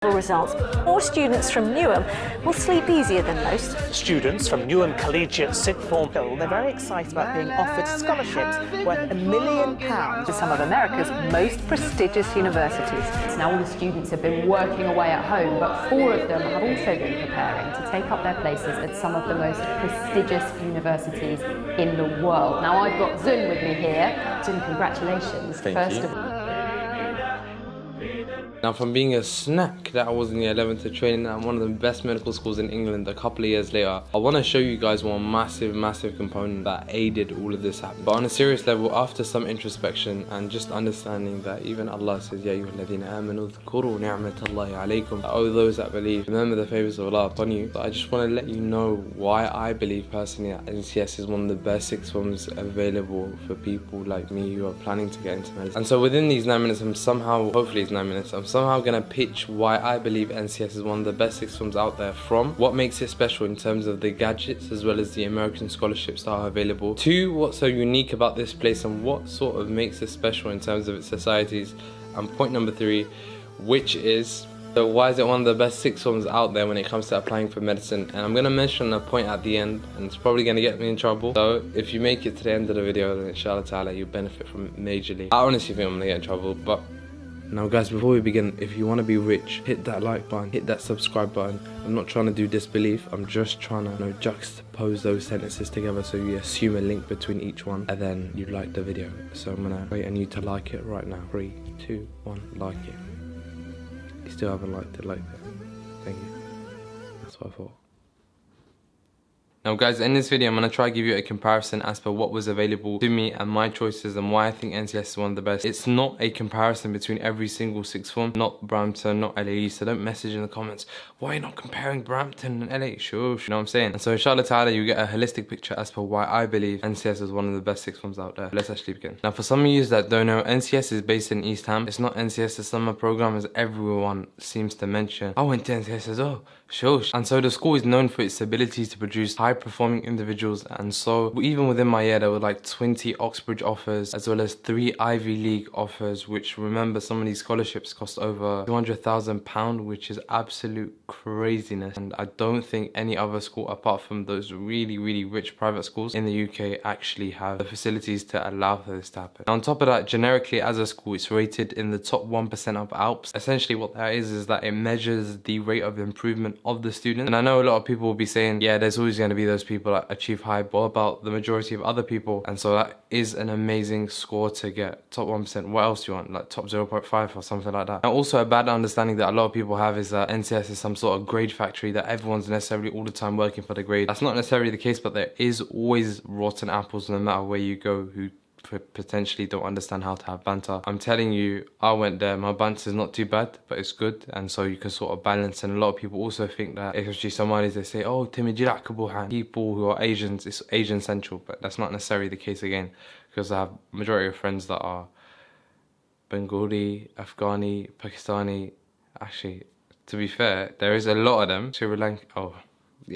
Results. More students from Newham will sleep easier than most. Students from Newham Collegiate Sixth Form. They're very excited about being offered scholarships worth £1 million To some of America's most prestigious universities. Now all the students have been working away at home, but 4 of them have also been preparing to take up their places at some of the most prestigious universities in the world. Now I've got Zun with me here. Zun, congratulations. Thank you. Now, from being a snack that I was in the 11th to training at one of the best medical schools in England a couple of years later, I want to show you guys one massive component that aided all of this happening. But on a serious level, after some introspection and just understanding that even Allah says, Ya ayyuhalladhina amanu dhkuru ni'matallahi alaykum, oh those that believe, remember the favours of Allah upon you. So I just want to let you know why I believe personally that NCS is one of the best sixth forms available for people like me who are planning to get into medicine. And so within these 9 minutes, hopefully it's 9 minutes, I'm somehow going to pitch why I believe NCS is one of the best sixth forms out there, from what makes it special in terms of the gadgets as well as the American scholarships that are available, to what's so unique about this place and what sort of makes it special in terms of its societies, and point number 3, which is so why is it one of the best sixth forms out there when it comes to applying for medicine. And I'm going to mention a point at the end, and it's probably going to get me in trouble, so if you make it to the end of the video, then inshallah ta'ala you benefit from it majorly. I honestly think I'm going to get in trouble, but now guys, before we begin, if you want to be rich, hit that like button, hit that subscribe button. I'm not trying to do disbelief, I'm just trying to juxtapose those sentences together so you assume a link between each one and then you like the video. So I'm gonna wait on you to like it right now. 3, 2, 1, like it. You still haven't liked it, like that. Thank you. That's what I thought. Now guys, in this video I'm going to try to give you a comparison as per what was available to me and my choices and why I think NCS is one of the best. It's not a comparison between every single sixth form, not Brampton, not LA, so don't message in the comments, why are you not comparing Brampton and LA? Sure, you know what I'm saying? And so inshallah ta'ala you get a holistic picture as per why I believe NCS is one of the best sixth forms out there. Let's actually begin. Now for some of you that don't know, NCS is based in East Ham. It's not NCS the summer program as everyone seems to mention. I went to NCS as well. Sure. And so the school is known for its ability to produce high-performing individuals, and so even within my year there were like 20 Oxbridge offers as well as 3 Ivy League offers, which, remember, some of these scholarships cost over £200,000, which is absolute craziness, and I don't think any other school apart from those really rich private schools in the UK actually have the facilities to allow for this to happen. Now, on top of that, generically as a school it's rated in the top 1% of ALPS. Essentially what that is that it measures the rate of improvement of the student. And I know a lot of people will be saying, yeah, there's always going to be those people that achieve high, but what about the majority of other people? And so that is an amazing score to get. Top 1%. What else do you want? Like top 0.5 or something like that. Now also a bad understanding that a lot of people have is that NCS is some sort of grade factory, that everyone's necessarily all the time working for the grade. That's not necessarily the case, but there is always rotten apples no matter where you go who potentially don't understand how to have banter. I'm telling you, I went there, my banter is not too bad, but it's good, and so you can sort of balance. And a lot of people also think that, especially Somalis, they say, oh, people who are Asians, it's Asian central, but that's not necessarily the case again, because I have a majority of friends that are Bengali, Afghani, Pakistani. Actually, to be fair, there is a lot of them. Sri Lanka, oh,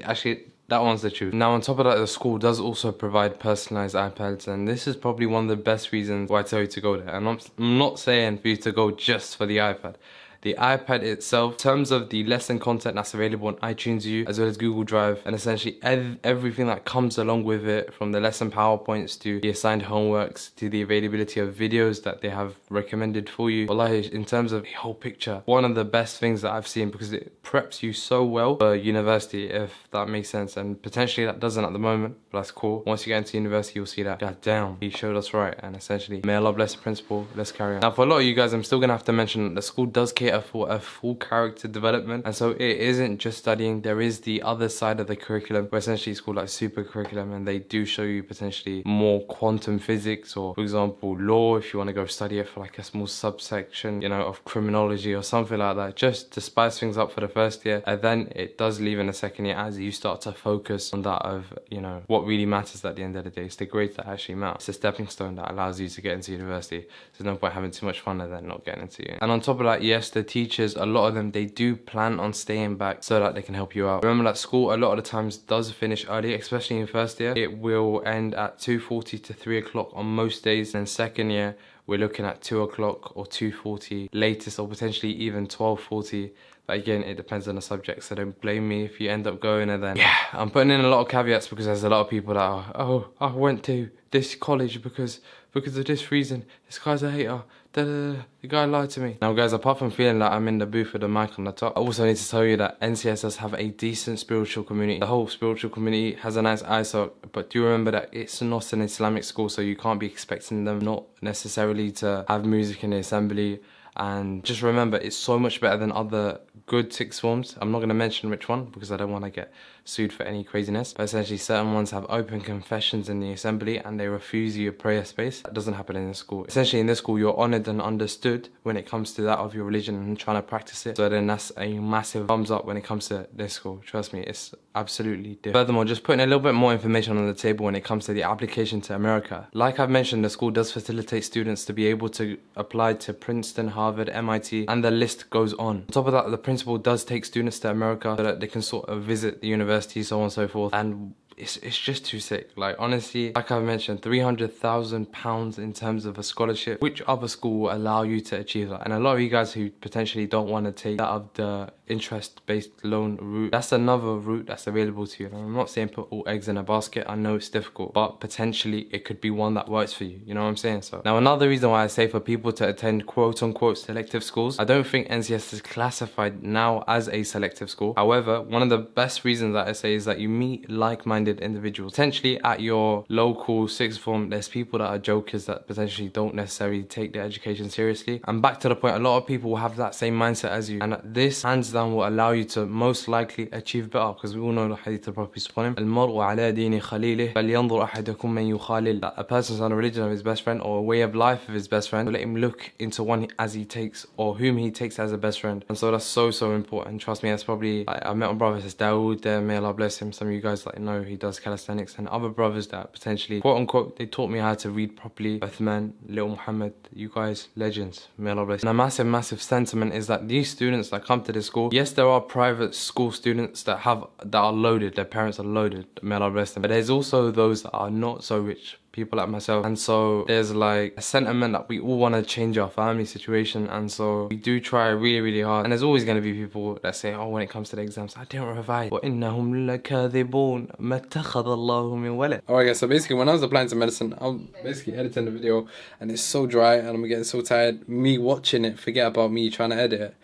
actually, that one's the truth. Now on top of that, the school does also provide personalised iPads, and this is probably one of the best reasons why I tell you to go there. And I'm not saying for you to go just for the iPad. The iPad itself, in terms of the lesson content that's available on iTunes U as well as Google Drive, and essentially everything that comes along with it, from the lesson PowerPoints to the assigned homeworks to the availability of videos that they have recommended for you. Wallahi, in terms of the whole picture, one of the best things that I've seen, because it preps you so well for university, if that makes sense. And potentially that doesn't at the moment, but that's cool. Once you get into university, you'll see that, god damn, he showed us right. And essentially, may Allah bless the principal. Let's carry on. Now for a lot of you guys, I'm still gonna have to mention that the school does cater for a full character development, and so it isn't just studying. There is the other side of the curriculum, where essentially it's called like super curriculum, and they do show you potentially more quantum physics, or for example law, if you want to go study it for like a small subsection, you know, of criminology or something like that, just to spice things up for the first year. And then it does leave in the second year as you start to focus on that of, you know, what really matters at the end of the day. It's the grades that actually matter. It's a stepping stone that allows you to get into university. There's no point having too much fun and then not getting into uni. And on top of that, yes, the teachers, a lot of them, they do plan on staying back so that they can help you out. Remember that school a lot of the times does finish early, especially in first year. It will end at 2:40 to 3 o'clock on most days. And second year, we're looking at 2 o'clock or 2:40 latest, or potentially even 12:40. But again, it depends on the subject, so don't blame me if you end up going. And then, yeah, I'm putting in a lot of caveats because there's a lot of people that are, oh, I went to this college because of this reason. This guy's a hater. The guy lied to me. Now guys, apart from feeling like I'm in the booth with the mic on the top, I also need to tell you that NCS does have a decent spiritual community. The whole spiritual community has a nice ISO, but do remember that it's not an Islamic school, so you can't be expecting them not necessarily to have music in the assembly. And just remember, it's so much better than other good sixth forms. I'm not going to mention which one because I don't want to get sued for any craziness. But essentially, certain ones have open confessions in the assembly and they refuse you a prayer space. That doesn't happen in this school. Essentially, in this school, you're honoured and understood when it comes to that of your religion and trying to practice it. So then that's a massive thumbs up when it comes to this school. Trust me, it's absolutely different. Furthermore, just putting a little bit more information on the table when it comes to the application to America. Like I've mentioned, the school does facilitate students to be able to apply to Princeton, Harvard, MIT, and the list goes on. On top of that, the principal does take students to America so that they can sort of visit the university, so on and so forth. And it's just too sick. Like honestly, like I've mentioned, £300,000 in terms of a scholarship. Which other school will allow you to achieve that? And a lot of you guys who potentially don't want to take that of the interest-based loan route, that's another route that's available to you. And I'm not saying put all eggs in a basket. I know it's difficult, but potentially it could be one that works for you. You know what I'm saying? So now another reason why I say for people to attend quote-unquote selective schools, I don't think NCS is classified now as a selective school. However, one of the best reasons that I say is that you meet like-minded individuals. Potentially at your local sixth form, there's people that are jokers that potentially don't necessarily take their education seriously. And back to the point, a lot of people will have that same mindset as you, and this hands down will allow you to most likely achieve better, because we all know the hadith of Prophet upon him, المرء على دين خليله فلينظر أحدكم من يخالل. That a person's on a religion of his best friend or a way of life of his best friend, let him look into one as he takes or whom he takes as a best friend. And so that's so important. Trust me, that's probably, I met my brother, says Dawood there, may Allah bless him. Some of you guys like know he does calisthenics, and other brothers that potentially quote unquote they taught me how to read properly. Uthman, Little Muhammad, you guys legends, may Allah bless. And a massive sentiment is that these students that come to this school, yes, there are private school students that are loaded, their parents are loaded, may Allah bless them, but there's also those that are not so rich, people like myself. And so there's like a sentiment that we all want to change our family situation, and so we do try really hard. And there's always going to be people that say, oh, when it comes to the exams, I didn't revise. وَإِنَّهُمْ لَكَاذِبُونَ مَا اتَّخَذَ اللَّهُ مِنْ وَلَدٍ. Alright guys, so basically when I was applying to medicine, I was basically editing the video and it's so dry and I'm getting so tired. Me watching it, forget about me trying to edit it.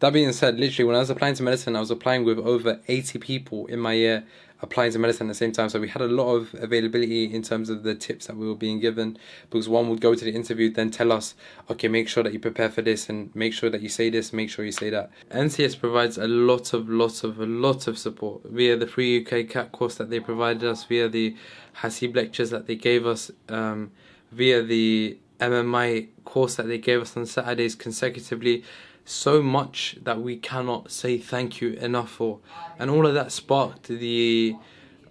That being said, literally when I was applying to medicine, I was applying with over 80 people in my year applying to medicine at the same time. So we had a lot of availability in terms of the tips that we were being given, because one would go to the interview, then tell us, okay, make sure that you prepare for this and make sure that you say this, make sure you say that. NCS provides a lot of support via the free UCAT course that they provided us, via the Hasib lectures that they gave us, via the MMI course that they gave us on Saturdays consecutively. So much that we cannot say thank you enough for, and all of that sparked the,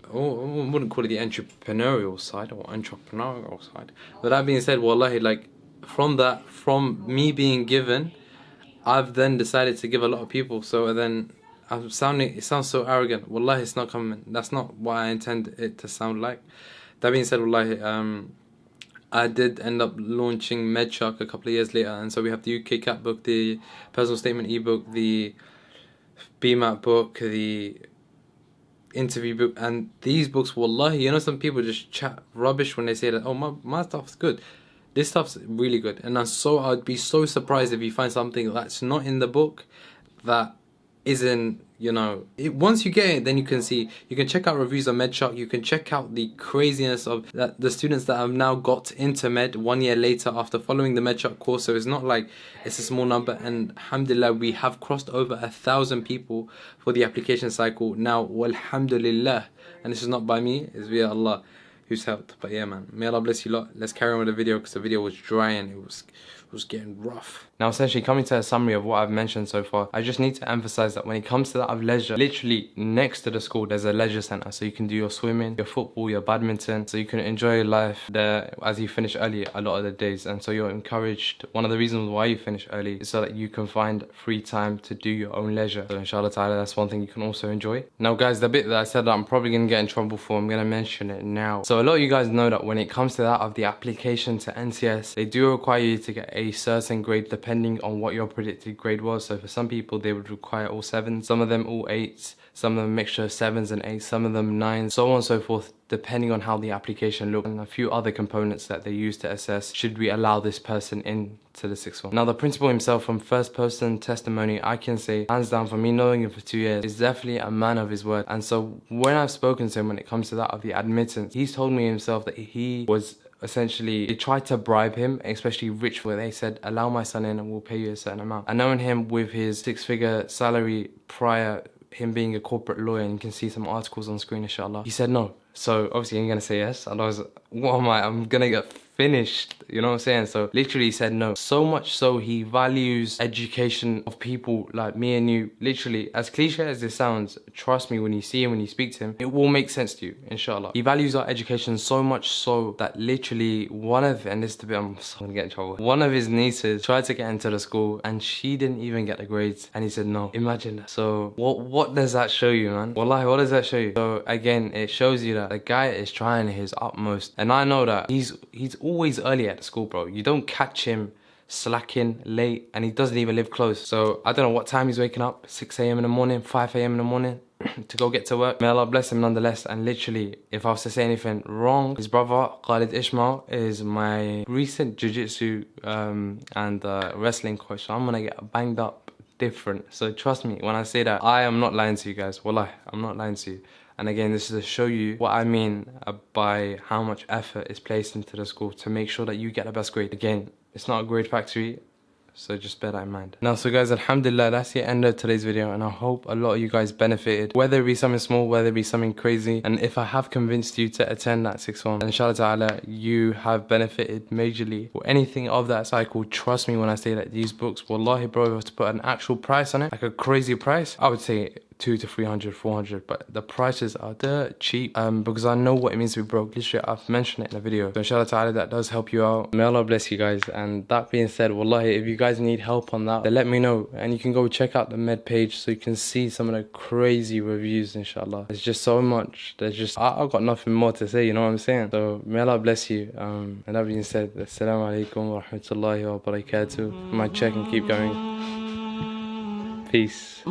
I wouldn't call it the entrepreneurial side, but that being said, wallahi, like from me being given, I've then decided to give a lot of people. So then it sounds so arrogant, wallahi, it's not coming, that's not what I intend it to sound like. That being said, wallahi, I did end up launching MedShark a couple of years later, and so we have the UCAT book, the personal statement ebook, the BMAT book, the interview book, and these books, wallahi, you know, some people just chat rubbish when they say that, oh, my stuff's good. This stuff's really good, and I'd be so surprised if you find something that's not in the book that isn't, you know, once you get it, then you can check out reviews on MedShark, you can check out the craziness of that the students that have now got into med 1 year later after following the MedShark course. So it's not like it's a small number, and alhamdulillah, we have crossed over 1,000 people for the application cycle now, walhamdulillah, and this is not by me, it's via Allah who's helped. But yeah, man, may Allah bless you lot. Let's carry on with the video, because the video was dry and it was getting rough. Now essentially, coming to a summary of what I've mentioned so far, I just need to emphasize that when it comes to that of leisure, literally next to the school there's a leisure center, so you can do your swimming, your football, your badminton, so you can enjoy your life there as you finish early a lot of the days. And so you're encouraged, one of the reasons why you finish early is so that you can find free time to do your own leisure. So inshallah ta'ala, that's one thing you can also enjoy. Now guys, the bit that I said that I'm probably gonna get in trouble for, I'm gonna mention it now. So So a lot of you guys know that when it comes to that of the application to NCS, they do require you to get a certain grade depending on what your predicted grade was. So for some people, they would require all 7s, some of them all 8s, some of them a mixture of 7s and 8s, some of them 9s, so on and so forth, depending on how the application looked, and a few other components that they use to assess should we allow this person in to the sixth form. Now the principal himself, from first person testimony, I can say hands down, for me knowing him for 2 years, is definitely a man of his word. And so when I've spoken to him when it comes to that of the admittance, he's told me himself that he was essentially, they tried to bribe him, especially rich, where they said, allow my son in and we'll pay you a certain amount. And knowing him with his 6-figure salary prior, him being a corporate lawyer, and you can see some articles on screen, inshallah, he said no. So obviously I'm gonna say yes, and I was, what am I? I'm gonna get finished, you know what I'm saying? So literally he said no. So much so he values education of people like me and you. Literally, as cliche as this sounds, trust me, when you see him, when you speak to him, it will make sense to you, inshallah. He values our education so much so that literally one of, and this is the bit I'm so gonna get in trouble, one of his nieces tried to get into the school and she didn't even get the grades, and he said no. Imagine that. So what does that show you, man? Wallahi, what does that show you? So again, it shows you that the guy is trying his utmost, and I know that he's always early at the school, bro. You don't catch him slacking late, and he doesn't even live close. So I don't know what time he's waking up, 6 a.m. in the morning, 5 a.m. in the morning to go get to work. May Allah bless him nonetheless. And literally, if I was to say anything wrong, his brother Khalid Ismail is my recent jiu-jitsu and wrestling coach, so I'm gonna get banged up different. So trust me when I say that, I am not lying to you guys. Wallahi, I'm not lying to you. And again, this is to show you what I mean by how much effort is placed into the school to make sure that you get the best grade. Again, it's not a grade factory, so just bear that in mind. Now, so guys, alhamdulillah, that's the end of today's video, and I hope a lot of you guys benefited, whether it be something small, whether it be something crazy. And if I have convinced you to attend that sixth form, inshallah ta'ala, you have benefited majorly or anything of that cycle. Trust me when I say that these books, wallahi bro, if I was to put an actual price on it, like a crazy price, I would say 200 to 300, 400, but the prices are dirt cheap, because I know what it means to be broke. Literally, I've mentioned it in the video. So inshallah ta'ala, that does help you out. May Allah bless you guys. And that being said, wallahi, if you guys need help on that, then let me know, and you can go check out the med page so you can see some of the crazy reviews, inshallah. There's just so much. There's just, I've got nothing more to say, you know what I'm saying? So may Allah bless you. And that being said, assalamu alaikum wa rahmatullahi wa barakatuh. I might check and keep going. Peace.